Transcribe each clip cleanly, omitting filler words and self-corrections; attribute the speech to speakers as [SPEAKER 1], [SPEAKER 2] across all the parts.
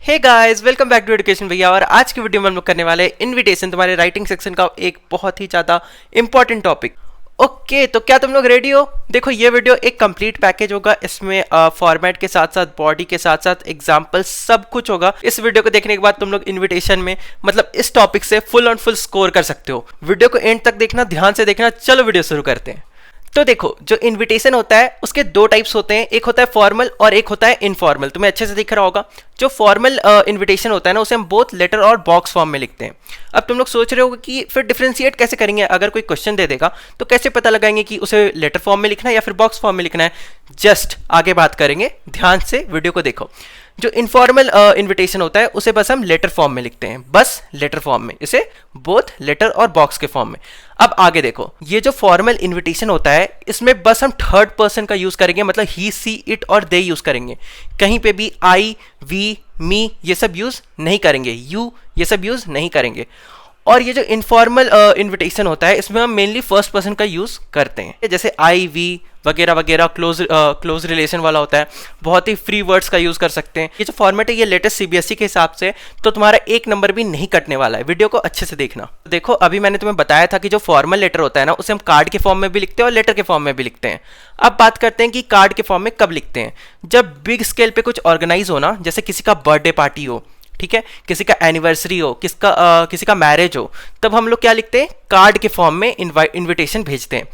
[SPEAKER 1] Hey guys, welcome back to education Bhaiya. और आज की वीडियो में हम लोग करने वाले इनविटेशन, तुम्हारे राइटिंग सेक्शन का एक बहुत ही ज़्यादा इंपॉर्टेंट टॉपिक। ओके, तो क्या तुम लोग रेडी हो? देखो, ये वीडियो एक कंप्लीट पैकेज होगा। इसमें फॉर्मेट के साथ साथ बॉडी के साथ साथ एग्जाम्पल सब कुछ होगा। इस वीडियो को देखने के बाद तुम लोग इनविटेशन में मतलब इस टॉपिक से फुल ऑन फुल स्कोर कर सकते हो। वीडियो को एंड तक देखना, ध्यान से देखना। चलो वीडियो शुरू करते हैं। तो देखो, जो इनविटेशन होता है उसके दो टाइप्स होते हैं, एक होता है फॉर्मल और एक होता है इनफॉर्मल। तुम्हें अच्छे से दिख रहा होगा। जो फॉर्मल इनविटेशन होता है ना, उसे हम बोथ लेटर और बॉक्स फॉर्म में लिखते हैं। अब तुम लोग सोच रहे हो कि फिर डिफरेंशिएट कैसे करेंगे? अगर कोई क्वेश्चन दे देगा तो कैसे पता लगाएंगे कि उसे लेटर फॉर्म में लिखना है या फिर बॉक्स फॉर्म में लिखना है? जस्ट आगे बात करेंगे, ध्यान से वीडियो को देखो। जो इनफॉर्मल इनविटेशन होता है उसे बस हम लेटर फॉर्म में लिखते हैं, बस लेटर फॉर्म में, इसे बोथ लेटर और बॉक्स के फॉर्म में। अब आगे देखो, ये जो फॉर्मल इनविटेशन होता है इसमें बस हम थर्ड पर्सन का यूज करेंगे, मतलब ही, सी, इट और दे यूज करेंगे। कहीं पे भी आई, वी, मी ये सब यूज नहीं करेंगे, यू ये सब यूज नहीं करेंगे। और ये जो इनफॉर्मल इनविटेशन होता है इसमें हम मेनली फर्स्ट पर्सन का यूज करते हैं, जैसे आई, वी वगैरह वगैरह क्लोज रिलेशन वाला होता है। बहुत ही फ्री वर्ड्स का यूज कर सकते हैं। ये जो फॉर्मेट है ये लेटेस्ट सीबीएसई के हिसाब से, तो तुम्हारा एक नंबर भी नहीं कटने वाला है। वीडियो को अच्छे से देखना। देखो, अभी मैंने तुम्हें बताया था कि जो फॉर्मल लेटर होता है ना, उसे हम कार्ड के फॉर्म में भी लिखते हैं और लेटर के फॉर्म में भी लिखते हैं। अब बात करते हैं कि कार्ड के फॉर्म में कब लिखते हैं। जब बिग स्केल पे कुछ ऑर्गेनाइज हो ना, जैसे किसी का बर्थडे पार्टी हो, ठीक है, किसी का एनिवर्सरी हो, किसी का मैरिज हो, तब हम लोग क्या लिखते हैं? कार्ड के फॉर्म में इनविटेशन भेजते हैं।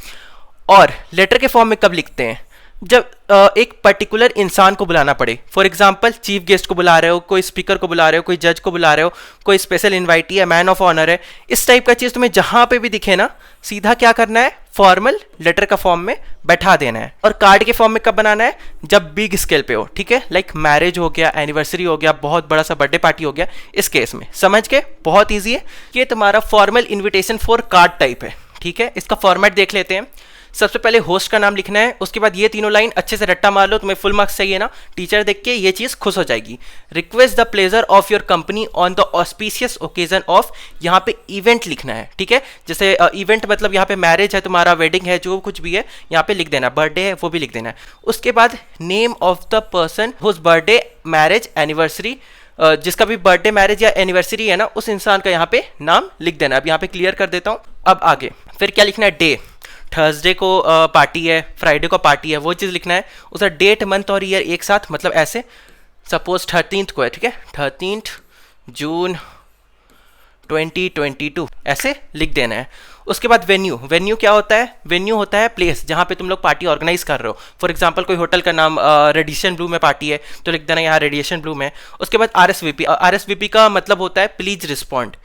[SPEAKER 1] और लेटर के फॉर्म में कब लिखते हैं? जब एक पर्टिकुलर इंसान को बुलाना पड़े। फॉर एग्जांपल, चीफ गेस्ट को बुला रहे हो, कोई स्पीकर को बुला रहे हो, कोई जज को बुला रहे हो, कोई स्पेशल इनवाइटी है, मैन ऑफ ऑनर है, इस टाइप का चीज़ तुम्हें जहां पे भी दिखे ना, सीधा क्या करना है? फॉर्मल लेटर का फॉर्म में बैठा देना है। और कार्ड के फॉर्म में कब बनाना है? जब बिग स्केल पे हो, ठीक है, लाइक मैरिज हो गया, एनिवर्सरी हो गया, बहुत बड़ा सा बर्थडे पार्टी हो गया। इस केस में समझ के, बहुत ईजी है। ये तुम्हारा formal invitation for card type है, ठीक है। इसका फॉर्मेट देख लेते हैं। सबसे पहले होस्ट का नाम लिखना है, उसके बाद ये तीनों लाइन अच्छे से रट्टा मार लो। तुम्हें फुल मार्क्स चाहिए ना, टीचर देख के ये चीज खुश हो जाएगी। Request the pleasure of your company on the auspicious occasion of, यहाँ पे इवेंट लिखना है, ठीक है। जैसे इवेंट मतलब यहाँ पे मैरिज है तुम्हारा, वेडिंग है, जो कुछ भी है यहाँ पे लिख देना। बर्थडे है वो भी लिख देना है। उसके बाद name of the person whose birthday, marriage, anniversary, जिसका भी बर्थडे, मैरिज या एनिवर्सरी है ना, उस इंसान का यहाँ पे नाम लिख देना। अब यहाँ पे क्लियर कर देता हूँ। अब आगे फिर क्या लिखना है? डे, थर्सडे को पार्टी है, फ्राइडे को पार्टी है, वो चीज़ लिखना है। उसका डेट, मंथ और ईयर एक साथ, मतलब ऐसे सपोज 13th को है, ठीक है, 13 जून 2022 ऐसे लिख देना है। उसके बाद वेन्यू, वेन्यू क्या होता है? वेन्यू होता है प्लेस जहाँ पे तुम लोग पार्टी ऑर्गेनाइज कर रहे हो। फॉर एग्जांपल, कोई होटल का नाम रेडिएशन ब्लू में पार्टी है तो लिख देना यहाँ रेडिएशन ब्लू में। उसके बाद आरएसवीपी, आरएसवीपी का मतलब होता है प्लीज रिस्पॉन्ड।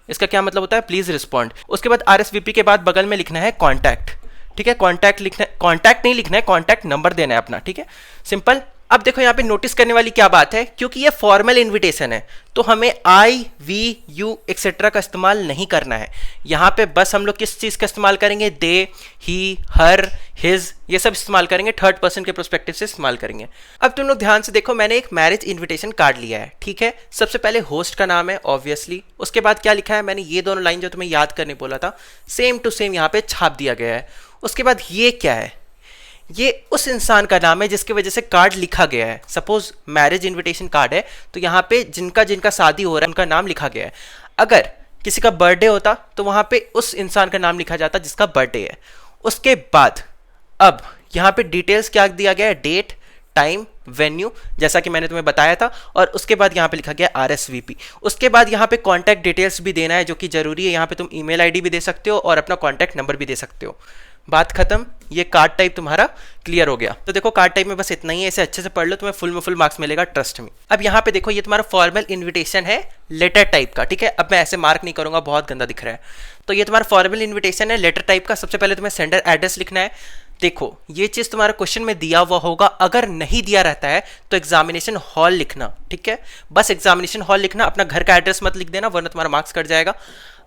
[SPEAKER 1] इसका क्या मतलब होता है? Please respond. उसके बाद आरएसवीपी के बाद बगल में लिखना है कॉन्टैक्ट, ठीक है। कॉन्टैक्ट लिखना है, कॉन्टैक्ट नहीं लिखना है, कॉन्टैक्ट नंबर देना है अपना, ठीक है, सिंपल। अब देखो यहाँ पे नोटिस करने वाली क्या बात है, क्योंकि ये फॉर्मल इनविटेशन है तो हमें आई, वी, यू एक्सेट्रा का इस्तेमाल नहीं करना है। यहाँ पे बस हम लोग किस चीज़ का इस्तेमाल करेंगे? दे, ही, हर, हिज, ये सब इस्तेमाल करेंगे, थर्ड पर्सन के प्रोस्पेक्टिव से इस्तेमाल करेंगे। अब तुम लोग ध्यान से देखो, मैंने एक मैरिज इन्विटेशन कार्ड लिया है, ठीक है। सबसे पहले होस्ट का नाम है ऑब्वियसली। उसके बाद क्या लिखा है? मैंने ये दोनों लाइन जो तुम्हें याद करने बोला था, सेम टू सेम यहाँ पे छाप दिया गया है। उसके बाद ये क्या है? ये उस इंसान का नाम है जिसकी वजह से कार्ड लिखा गया है। सपोज मैरिज इनविटेशन कार्ड है तो यहाँ पे जिनका जिनका शादी हो रहा है उनका नाम लिखा गया है। अगर किसी का बर्थडे होता तो वहाँ पे उस इंसान का नाम लिखा जाता जिसका बर्थडे है। उसके बाद अब यहाँ पे डिटेल्स क्या दिया गया है? डेट, टाइम, वेन्यू, जैसा कि मैंने तुम्हें बताया था। और उसके बाद यहाँ पे लिखा गया आरएसवीपी। उसके बाद यहाँ पे कॉन्टैक्ट डिटेल्स भी देना है, जो कि जरूरी है। यहाँ पे तुम ईमेल आईडी भी दे सकते हो और अपना कॉन्टैक्ट नंबर भी दे सकते हो। बात खत्म। ये कार्ड टाइप तुम्हारा क्लियर हो गया। तो देखो, कार्ड टाइप में बस इतना ही है, इसे अच्छे से पढ़ लो, तुम्हें फुल में फुल मार्क्स मिलेगा, ट्रस्ट मी। अब यहाँ पे देखो, ये तुम्हारा फॉर्मल इन्विटेशन है लेटर टाइप का, ठीक है। अब मैं ऐसे मार्क नहीं करूंगा, बहुत गंदा दिख रहा है। तो ये तुम्हारा फॉर्मल इन्विटेशन है लेटर टाइप का। सबसे पहले तुम्हें सेंडर एड्रेस लिखना है। देखो, ये चीज तुम्हारा क्वेश्चन में दिया हुआ होगा, अगर नहीं दिया रहता है तो एग्जामिनेशन हॉल लिखना, ठीक है। बस एग्जामिनेशन हॉल लिखना, अपना घर का एड्रेस मत लिख देना वरना तुम्हारा मार्क्स कट जाएगा।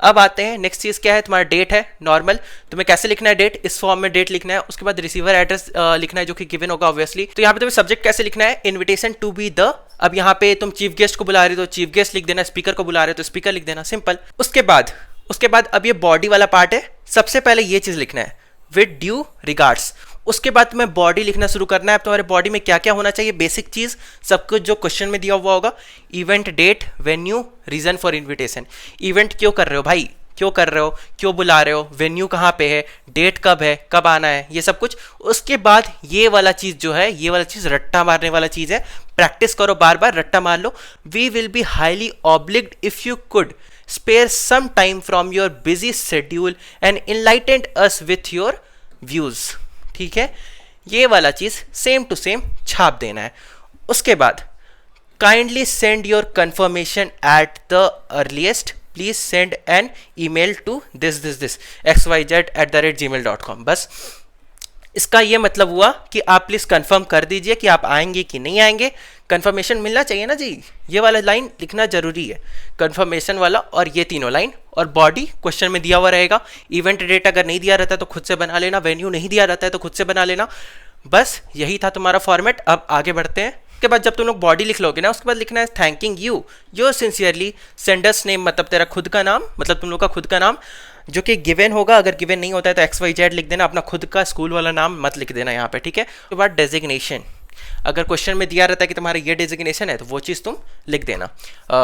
[SPEAKER 1] अब आते हैं नेक्स्ट चीज क्या है? तुम्हारा डेट है नॉर्मल। तुम्हें कैसे लिखना है डेट? इस फॉर्म में डेट लिखना है। उसके बाद रिसीवर एड्रेस लिखना है जो कि गिवन होगा ऑब्वियसली। तो यहाँ पे तुम्हें सब्जेक्ट कैसे लिखना है? Invitation to be the. अब यहाँ पे तुम चीफ गेस्ट को बुला रहे हो तो चीफ गेस्ट लिख देना, स्पीकर को बुला रहे हो तो स्पीकर लिख देना, सिंपल। उसके बाद अब ये बॉडी वाला पार्ट है। सबसे पहले ये चीज लिखना है, विद ड्यू रिगार्ड्स। उसके बाद तुम्हें बॉडी लिखना शुरू करना है। तुम्हारे बॉडी में क्या क्या होना चाहिए, बेसिक चीज सब कुछ जो क्वेश्चन में दिया हुआ होगा। Event, date, venue, reason for invitation. Event क्यों कर रहे हो भाई, क्यों कर रहे हो, क्यों बुला रहे हो, वेन्यू कहाँ पे है, डेट कब है, कब आना है, ये सब कुछ। उसके बाद ये वाला चीज जो है, ये वाला चीज रट्टा मारने वाला चीज है, प्रैक्टिस करो, बार बार रट्टा मार लो। We will be highly obliged if you could spare some time from your busy schedule and enlightened us with your views। ठीक है, ये वाला चीज सेम टू सेम छाप देना है। उसके बाद kindly send your confirmation at the earliest, please send an email to this xyz@gmail.com। बस इसका ये मतलब हुआ कि आप प्लीज कंफर्म कर दीजिए कि आप आएंगे कि नहीं आएंगे। कंफर्मेशन मिलना चाहिए ना जी, ये वाला लाइन लिखना जरूरी है, कंफर्मेशन वाला और ये तीनों लाइन। और बॉडी क्वेश्चन में दिया हुआ रहेगा। इवेंट डेट अगर नहीं दिया रहता है तो खुद से बना लेना, वेन्यू नहीं दिया रहता है तो खुद से बना लेना। बस यही था तुम्हारा फॉर्मेट। अब आगे बढ़ते हैं। उसके बाद जब तुम लोग बॉडी लिख लोगे ना, उसके बाद लिखना है thanking you your sincerely, sender's name मतलब तेरा खुद का नाम, मतलब तुम लोग का खुद का नाम जो कि गिवन होगा। अगर गिवन नहीं होता है तो XYZ लिख देना, अपना खुद का स्कूल वाला नाम मत लिख देना यहाँ पे, ठीक है। उसके बाद डेजिग्नेशन, अगर क्वेश्चन में दिया रहता है कि तुम्हारा ये डेजिग्नेशन है तो वो चीज़ तुम लिख देना।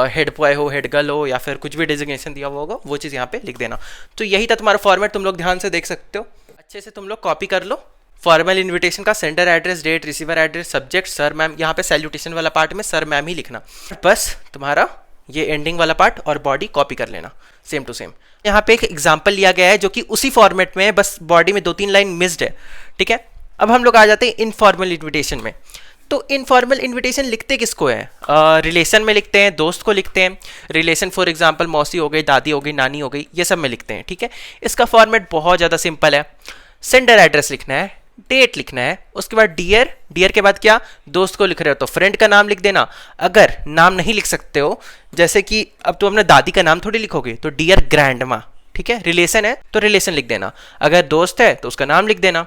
[SPEAKER 1] हेड बॉय हो, हेड गर्ल हो, या फिर कुछ भी डेजिग्नेशन दिया हुआ होगा वो चीज़ यहाँ पे लिख देना। तो यही था तुम्हारा फॉर्मेट, तुम लोग ध्यान से देख सकते हो, अच्छे से तुम लोग कॉपी कर लो। फॉर्मल इन्विटेशन का sender address, date, receiver address, subject, sir ma'am, यहाँ पे सैल्यूटेशन वाला पार्ट में सर मैम ही लिखना। बस तुम्हारा ये एंडिंग वाला पार्ट और बॉडी कॉपी कर लेना सेम टू सेम। यहाँ पे एक एग्जाम्पल लिया गया है जो कि उसी फॉर्मेट में है, बस बॉडी में 2-3 लाइन मिस्ड है, ठीक है। अब हम लोग आ जाते हैं इनफॉर्मल इन्विटेशन में। तो इनफॉर्मल इन्विटेशन लिखते किसको है, रिलेशन में लिखते हैं, दोस्त को लिखते हैं। रिलेशन फॉर एग्जांपल मौसी हो गई, दादी हो गई, नानी हो गई, ये सब में लिखते हैं, ठीक है। इसका फॉर्मेट बहुत ज़्यादा सिंपल है। सेंडर एड्रेस लिखना है, डेट लिखना है, उसके बाद डियर, डियर के बाद क्या, दोस्त को लिख रहे हो तो फ्रेंड का नाम लिख देना। अगर नाम नहीं लिख सकते हो, जैसे कि अब तुम अपने दादी का नाम थोड़ी लिखोगे, तो डियर ग्रैंडमा, ठीक है। रिलेशन है तो रिलेशन लिख देना, अगर दोस्त है तो उसका नाम लिख देना।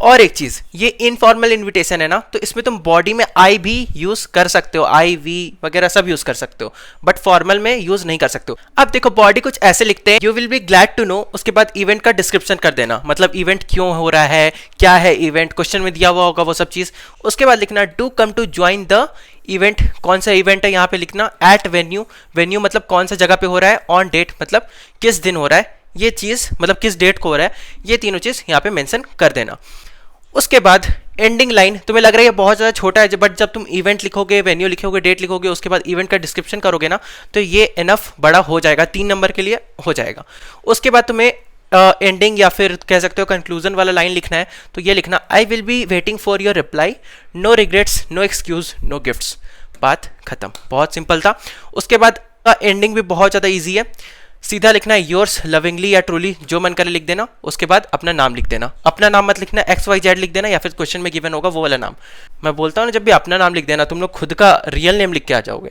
[SPEAKER 1] और एक चीज, ये इनफॉर्मल इन्विटेशन है ना, तो इसमें तुम बॉडी में आई भी यूज कर सकते हो, आई वी वगैरह सब यूज कर सकते हो, बट फॉर्मल में यूज नहीं कर सकते हो। अब देखो बॉडी कुछ ऐसे लिखते हैं, you will be glad to know, उसके बाद इवेंट का डिस्क्रिप्शन कर देना, मतलब इवेंट क्यों हो रहा है, क्या है इवेंट, क्वेश्चन में दिया हुआ होगा वो सब चीज। उसके बाद लिखना do come to join the event, कौन सा इवेंट है यहाँ पे लिखना। एट वेन्यू, वेन्यू मतलब कौन सा जगह पे हो रहा है। ऑन डेट मतलब किस दिन हो रहा है, ये चीज मतलब किस डेट को हो रहा है, ये तीनों चीज यहाँ पे मेंशन कर देना। उसके बाद एंडिंग लाइन, तुम्हें लग रहा है बहुत ज़्यादा छोटा है, बट जब तुम इवेंट लिखोगे, वेन्यू लिखोगे, डेट लिखोगे, उसके बाद इवेंट का डिस्क्रिप्शन करोगे ना, तो ये इनफ बड़ा हो जाएगा, 3 नंबर के लिए हो जाएगा। उसके बाद तुम्हें एंडिंग या फिर कह सकते हो कंक्लूजन वाला लाइन लिखना है, तो ये लिखना I will be waiting for your reply, no regrets, no excuse, no gifts. बात खत्म, बहुत सिंपल था। उसके बाद एंडिंग भी बहुत ज़्यादा ईजी है, सीधा लिखना है योर्स लविंगली या ट्रूली, जो मन करे लिख देना। उसके बाद अपना नाम लिख देना, अपना नाम मत लिखना, XYZ लिख देना, या फिर क्वेश्चन में गिवन होगा वो वाला नाम। मैं बोलता हूँ ना, जब भी अपना नाम लिख देना, तुम लोग खुद का रियल नेम लिख के आ जाओगे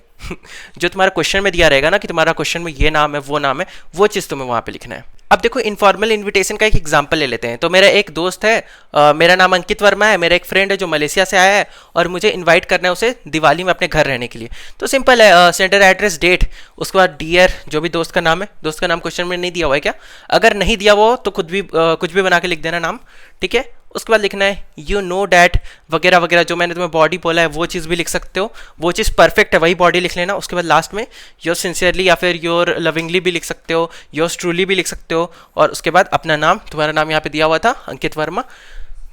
[SPEAKER 1] जो तुम्हारा क्वेश्चन में दिया रहेगा ना कि तुम्हारा क्वेश्चन में ये नाम है, वो चीज़ तुम्हें वहाँ पे लिखना है। अब देखो इनफॉर्मल इन्विटेशन का एक एग्जांपल ले लेते हैं। तो मेरा एक दोस्त है, मेरा नाम अंकित वर्मा है, मेरा एक फ्रेंड है जो मलेशिया से आया है और मुझे इनवाइट करना है उसे दिवाली में अपने घर रहने के लिए। तो सिंपल है, सेंडर एड्रेस, डेट, उसके बाद डियर, जो भी दोस्त का नाम है, दोस्त का नाम क्वेश्चन में नहीं दिया हुआ है क्या, अगर नहीं दिया हुआ हो तो कुछ भी बना के लिख देना नाम, ठीक है। उसके बाद लिखना है यू नो डैट वगैरह वगैरह, जो मैंने तुम्हें बॉडी बोला है वो चीज़ भी लिख सकते हो, वो चीज़ परफेक्ट है वही बॉडी लिख लेना। उसके बाद लास्ट में योर सिंसियरली या फिर योर लविंगली भी लिख सकते हो, योर्स ट्रूली भी लिख सकते हो, और उसके बाद अपना नाम, तुम्हारा नाम यहाँ पे दिया हुआ था अंकित वर्मा।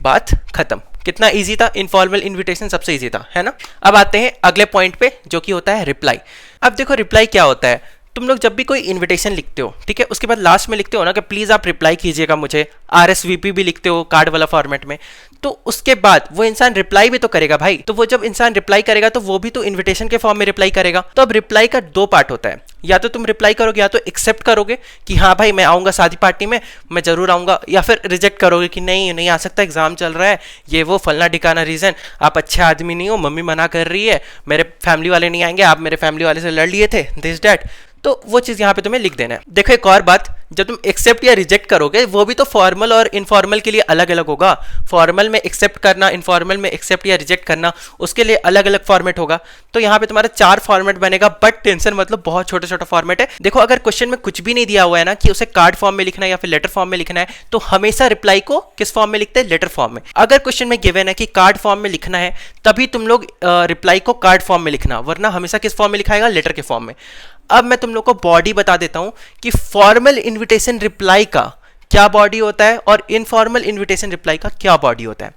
[SPEAKER 1] बात खत्म। कितना इजी था, इनफॉर्मल इन्विटेशन सबसे इजी था, है ना। अब आते हैं अगले पॉइंट पे जो कि होता है रिप्लाई। अब देखो रिप्लाई क्या होता है, तुम लोग जब भी कोई इनविटेशन लिखते हो, ठीक है, उसके बाद लास्ट में लिखते हो ना कि प्लीज़ आप रिप्लाई कीजिएगा मुझे, RSVP भी लिखते हो कार्ड वाला फॉर्मेट में, तो उसके बाद वो इंसान रिप्लाई भी तो करेगा भाई। तो वो जब इंसान रिप्लाई करेगा तो वो भी तो इनविटेशन के फॉर्म में रिप्लाई करेगा। तो अब रिप्लाई का 2 पार्ट होता है, या तो तुम रिप्लाई करोगे, या तो एक्सेप्ट करोगे कि हाँ भाई मैं आऊँगा शादी पार्टी में, मैं जरूर आऊँगा, या फिर रिजेक्ट करोगे कि नहीं आ सकता, एग्जाम चल रहा है, ये वो फलना ढिकाना रीज़न, आप अच्छे आदमी नहीं हो, मम्मी मना कर रही है, मेरे फैमिली वाले नहीं आएंगे, आप मेरे फैमिली वाले से लड़ लिए थे, दिस डैट। तो वो चीज़ यहाँ पे तुम्हें लिख देना है। देखो एक और बात, जब तुम एक्सेप्ट या रिजेक्ट करोगे वो भी तो फॉर्मल और इनफॉर्मल के लिए अलग अलग होगा। फॉर्मल में एक्सेप्ट करना, इनफॉर्मल में एक्सेप्ट या रिजेक्ट करना, उसके लिए अलग अलग फॉर्मेट होगा। तो यहाँ पे तुम्हारा 4 फॉर्मेट बनेगा, बट टेंशन मतलब बहुत छोटा छोटा फॉर्मेट है। देखो अगर क्वेश्चन में कुछ भी नहीं दिया हुआ है ना कि उसे कार्ड फॉर्म में लिखना है या फिर लेटर फॉर्म में लिखना है, तो हमेशा रिप्लाई को किस फॉर्म में लिखते हैं? लेटर फॉर्म में। अगर क्वेश्चन में गिवन है कि कार्ड फॉर्म में लिखना है, तभी तुम लोग रिप्लाई को कार्ड फॉर्म में लिखना, वरना हमेशा किस फॉर्म में लिखाएगा? लेटर के फॉर्म में। अब मैं तुम लोग को बॉडी बता देता हूं कि फॉर्मल इन्विटेशन रिप्लाई का क्या बॉडी होता है और इनफॉर्मल इन्विटेशन रिप्लाई का क्या बॉडी होता है।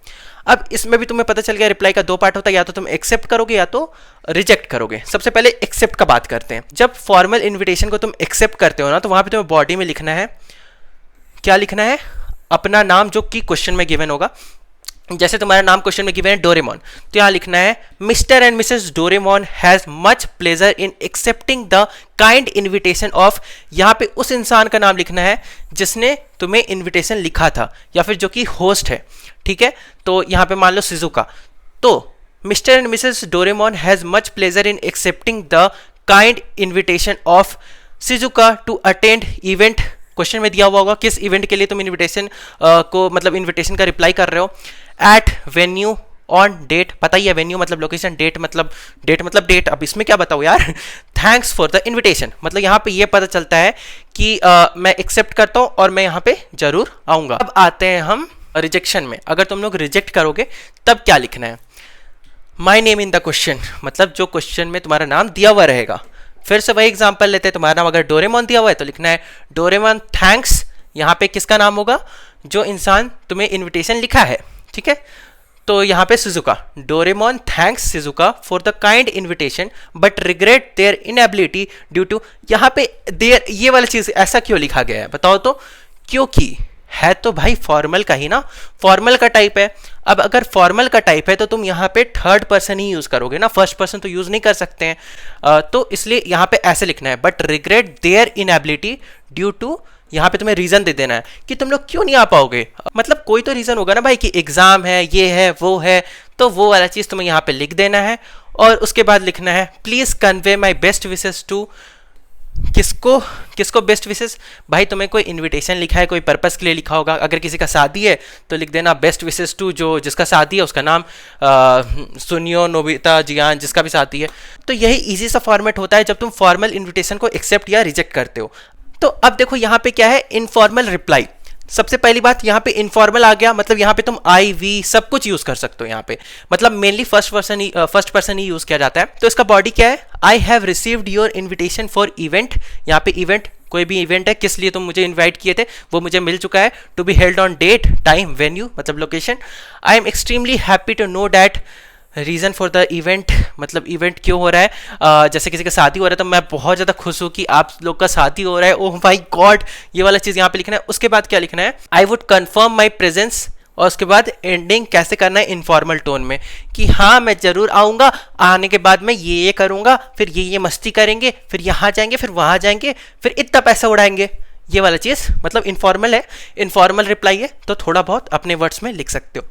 [SPEAKER 1] अब इसमें भी तुम्हें पता चल गया रिप्लाई का 2 पार्ट होता है, या तो तुम एक्सेप्ट करोगे या तो रिजेक्ट करोगे। सबसे पहले एक्सेप्ट का बात करते हैं। जब फॉर्मल इन्विटेशन को तुम एक्सेप्ट करते हो ना, तो वहां पे तुम्हें बॉडी में लिखना है, क्या लिखना है? अपना नाम जो कि क्वेश्चन में गिवन होगा। जैसे तुम्हारा नाम क्वेश्चन में गिवन है डोरेमोन, तो यहाँ लिखना है mister and Mrs Doraemon has much pleasure in accepting the kind invitation of. यहाँ पे उस इंसान का नाम लिखना है जिसने तुम्हें इन्विटेशन लिखा था, या फिर जो कि होस्ट है, ठीक है। तो यहाँ पे मान लो शिजुका, तो Mr and Mrs Doraemon has much pleasure in accepting the kind invitation of Shizuka to attend event. Question में दिया हुआ होगा किस इवेंट के लिए तुम इन्विटेशन को मतलब इन्विटेशन का रिप्लाई कर रहे हो। एट वेन्यू ऑन डेट, पता ही है वेन्यू मतलब लोकेशन, डेट मतलब डेट। अब इसमें क्या बताऊँ यार। थैंक्स फॉर द इन्विटेशन, मतलब यहाँ पे ये पता चलता है कि मैं एक्सेप्ट करता हूँ और मैं यहाँ पे जरूर आऊँगा। अब आते हैं हम रिजेक्शन में। अगर तुम लोग रिजेक्ट करोगे तब क्या लिखना है? My name in the question, मतलब जो क्वेश्चन में तुम्हारा नाम दिया हुआ रहेगा। फिर से वही एग्जांपल लेते हैं, तुम्हारा नाम अगर डोरेमोन दिया हुआ है तो लिखना है डोरेमोन थैंक्स। यहाँ पे किसका नाम होगा? जो इंसान तुम्हें इन्विटेशन लिखा है, ठीक है। तो यहाँ पे Shizuka, Doraemon thanks Shizuka for the kind invitation but regret their inability due to. यहाँ पे देयर, ये वाली चीज ऐसा क्यों लिखा गया है बताओ तो? क्योंकि है तो भाई फॉर्मल का ही ना, फॉर्मल का टाइप है। अब अगर फॉर्मल का टाइप है तो तुम यहाँ पे थर्ड पर्सन ही यूज करोगे ना, फर्स्ट पर्सन तो यूज नहीं कर सकते हैं। तो इसलिए यहाँ पे ऐसे लिखना है, but regret their inability due to. यहाँ पे तुम्हें रीजन दे देना है कि तुम लोग क्यों नहीं आ पाओगे। मतलब कोई तो रीजन होगा ना भाई, कि एग्जाम है, ये है, वो है, तो वो वाला चीज तुम्हें यहाँ पे लिख देना है। और उसके बाद लिखना है please convey my best wishes to. किसको बेस्ट विशेस? भाई तुम्हें कोई इनविटेशन लिखा है, कोई पर्पस के लिए लिखा होगा। अगर किसी का शादी है तो लिख देना बेस्ट विशेस टू, जो जिसका शादी है उसका नाम सुनियो, नोबिता, जियान, जिसका भी शादी है। तो यही इजी सा फॉर्मेट होता है जब तुम फॉर्मल इन्विटेशन को एक्सेप्ट या रिजेक्ट करते हो। तो अब देखो यहाँ पे क्या है, इनफॉर्मल रिप्लाई। सबसे पहली बात यहाँ पे इनफॉर्मल आ गया, मतलब यहाँ पे तुम आई वी सब कुछ यूज कर सकते हो। यहाँ पे मतलब मेनली फर्स्ट पर्सन ही यूज किया जाता है। तो इसका बॉडी क्या है? I have received your invitation for event. यहाँ पे इवेंट, कोई भी इवेंट है, किस लिए तुम मुझे इन्वाइट किए थे वो मुझे मिल चुका है। To be held on date, time, venue मतलब location. I am extremely happy to know that reason for the event, मतलब इवेंट क्यों हो रहा है। जैसे किसी का शादी हो रहा है तो मैं बहुत ज़्यादा खुश हूँ कि आप लोग का शादी हो रहा है। ओह माय गॉड, ये वाला चीज़ यहाँ पे लिखना है। उसके बाद क्या लिखना है? I would confirm my presence. और उसके बाद एंडिंग कैसे करना है? इनफॉर्मल टोन में, कि हाँ मैं जरूर आऊँगा, आने के बाद मैं ये करूँगा, फिर ये मस्ती करेंगे, फिर यहाँ जाएंगे, फिर वहाँ जाएंगे, फिर इतना पैसा उड़ाएंगे। ये वाला चीज़ मतलब इनफॉर्मल है, इनफॉर्मल रिप्लाई है, तो थोड़ा बहुत अपने वर्ड्स में लिख सकते हो।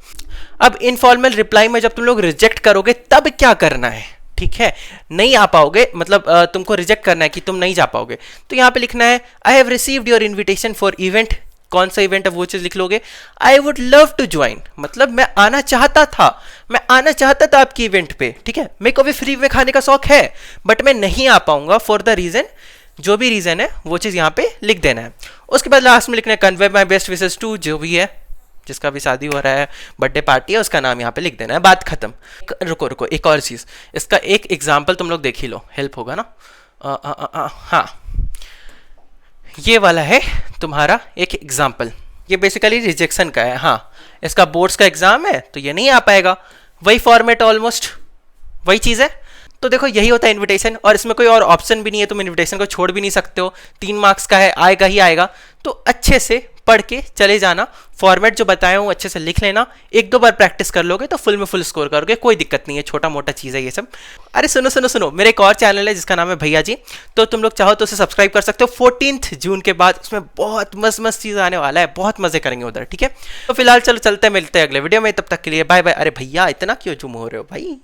[SPEAKER 1] अब इनफॉर्मल रिप्लाई में जब तुम लोग रिजेक्ट करोगे तब क्या करना है, ठीक है? नहीं आ पाओगे, मतलब तुमको रिजेक्ट करना है कि तुम नहीं जा पाओगे, तो यहाँ पे लिखना है I have received your invitation for event. कौन सा इवेंट है वो चीज़ लिख लोगे। I would love to join, मतलब मैं आना चाहता था आपकी इवेंट पे, ठीक है। मेरे को भी फ्री में खाने का शौक है, बट मैं नहीं आ पाऊंगा फॉर द रीज़न, जो भी रीज़न है वो चीज़ यहाँ पे लिख देना है। उसके बाद लास्ट में लिखना है convey my best wishes to, जो भी है, जिसका भी शादी हो रहा है, बर्थडे पार्टी है, उसका नाम यहाँ पे लिख देना है। बात खत्म। रुको, एक और चीज़, इसका एक एग्जाम्पल तुम लोग देख ही लो, हेल्प होगा ना। हाँ, ये वाला है तुम्हारा एक एग्जाम्पल, ये बेसिकली रिजेक्शन का है। हाँ, इसका बोर्ड्स का एग्जाम है तो ये नहीं आ पाएगा। वही फॉर्मेट, ऑलमोस्ट वही चीज़ है। तो देखो यही होता है इनविटेशन, और इसमें कोई और ऑप्शन भी नहीं है, तुम इनविटेशन को छोड़ भी नहीं सकते हो। 3 मार्क्स का है, आएगा ही आएगा। तो अच्छे से पढ़ के चले जाना, फॉर्मेट जो बताया हूँ अच्छे से लिख लेना, 1-2 बार प्रैक्टिस कर लोगे तो फुल में फुल स्कोर करोगे, कोई दिक्कत नहीं है, छोटा मोटा चीज़ है ये सब। अरे सुनो, मेरे एक और चैनल है जिसका नाम है भैया जी, तो तुम लोग चाहो तो उसे सब्सक्राइब कर सकते हो। 14 जून के बाद उसमें बहुत मस्त चीज़ आने वाला है, बहुत मजे करेंगे उधर, ठीक है। तो फिलहाल चलो चलते हैं, मिलते हैं अगले वीडियो में, तब तक के लिए बाय बाय। अरे भैया इतना क्यों जुम हो रहे हो भाई।